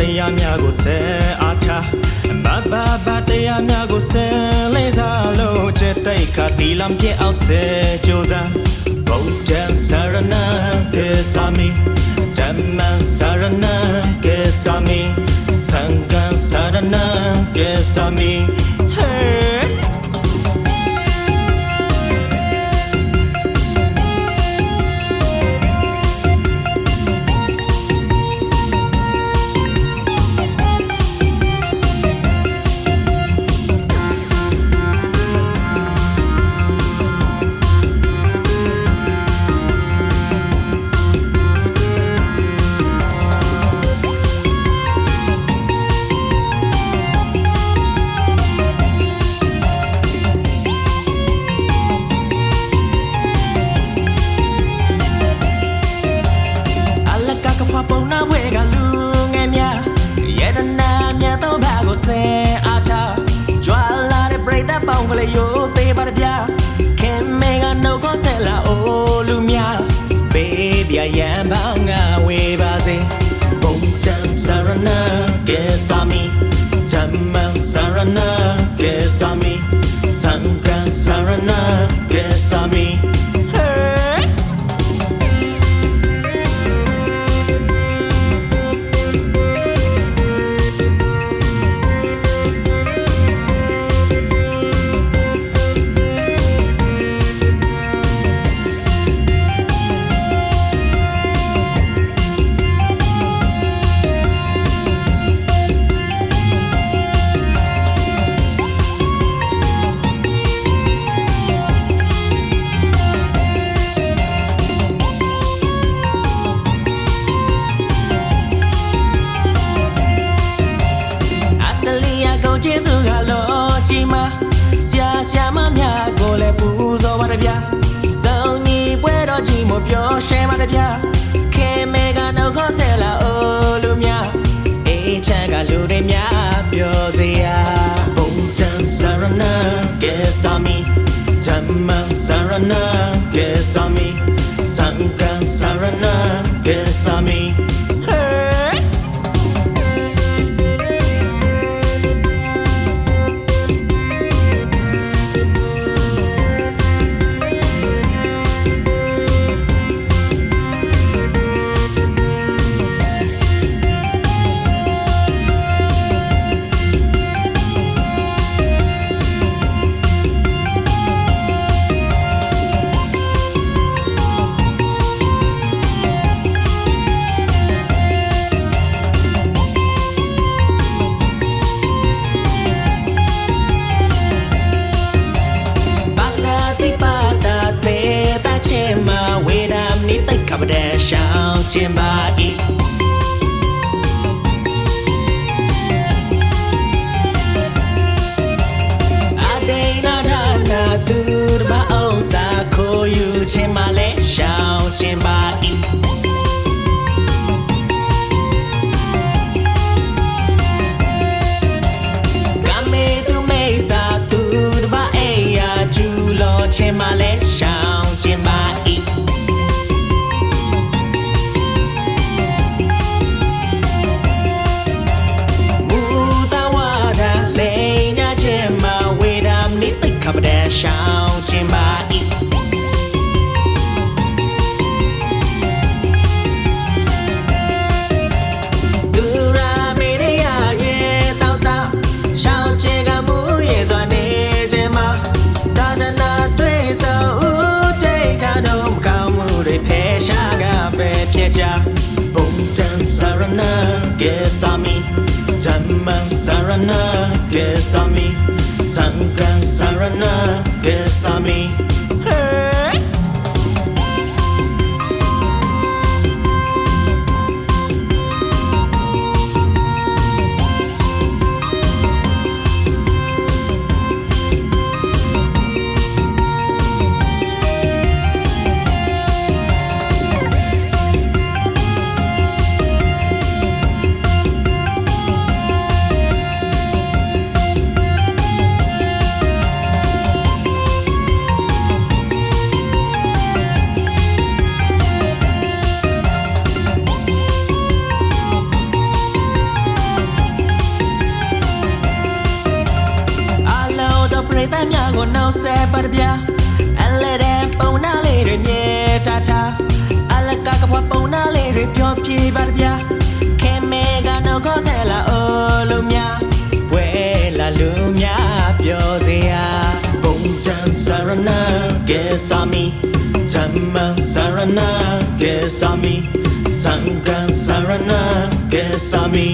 တရားများကိုဆဲအားထားဘာတရားများကိုဆဲလေးစားလို့ချက်တိတ်ခါတီလမ်းပြအောင်ဆဲကြိုးစားဘုံတန်စရဏကေစာမီဓမ္မစရဏကေစာမီစံဃစရဏကေစာမီပုံနာဝဲကလူငယ်များရတနာမြတ်သောဘာကိုဆဲအားထားကြွာလာတဲ့ပြိတ္တပေါင်းကလေးရိုးသေးပါတပြခင်မေကနှုတ်ခေါ်ဆဲလာအိုလူများဘေးပြရန်ပေါင်းငါဝေပါစေဘုံချမ်းစရဏကေစာမီဓမ္မစရဏကေစာမီစံဃစရဏကေစာမီကျေးဇူးကလောကြီးမဆရာရှာမများကိုလည်းပူဇော်ပါတဗျာစုံညီပွဲတော်ကြီးမပြောရှဲပါတဗျာခင်မေကနှုတ်ခေါ်ဆဲလာအိုလူများအေးချမ်းကလူတွေများပြောစေရာဘုံတန်စရဏကေစာမီဓမ္မစရဏကေစာမီစံဃစရဏကေစာမီခပတဲ့ရှောင်းခြင်းပါဤအဒိနာဒါနာသူမအောင်စာခိုးယူခြင်းမလဲရှောင်းခြင်းပါဤကမေသူမေစာသူမအေယာကျူလောခြင်းမလဲရှောင်းခြင်းပါဤခပတဲ့ရှောင်းခြင်းပါဤဒူရာမေရီယာရဲ့တောက်စားရှောင်းခြင်းကမှုရဲ့စွာနေခြင်းမှာသာသနာတွေ့ဆုံဦးတိတ်ခါတော့မကောင်းမှုတွေဖယ်ရှားကပဲဖြစ်ကြဘုံတန်စရဏကေစာမီဓမ္မစရဏကေစာမီစံဃစရဏကေစာမီ ရိသတ်များကိုနှုတ်ဆက်ပါတဗျာအလဲတဲ့ပုံနာလေးတွေမြေတာတာအလကကဖွားပုံနာလေးတွေပြောပြပါတဗျာခင်မဲကနှုတ်ခေါ်ဆက်လာအိုလူများဝဲလာလူများပြောစေရာဘုံချန်စရနာကဲစာမီဓမ္မစရနာကဲစာမီစံကန်စရနာကဲစာမီ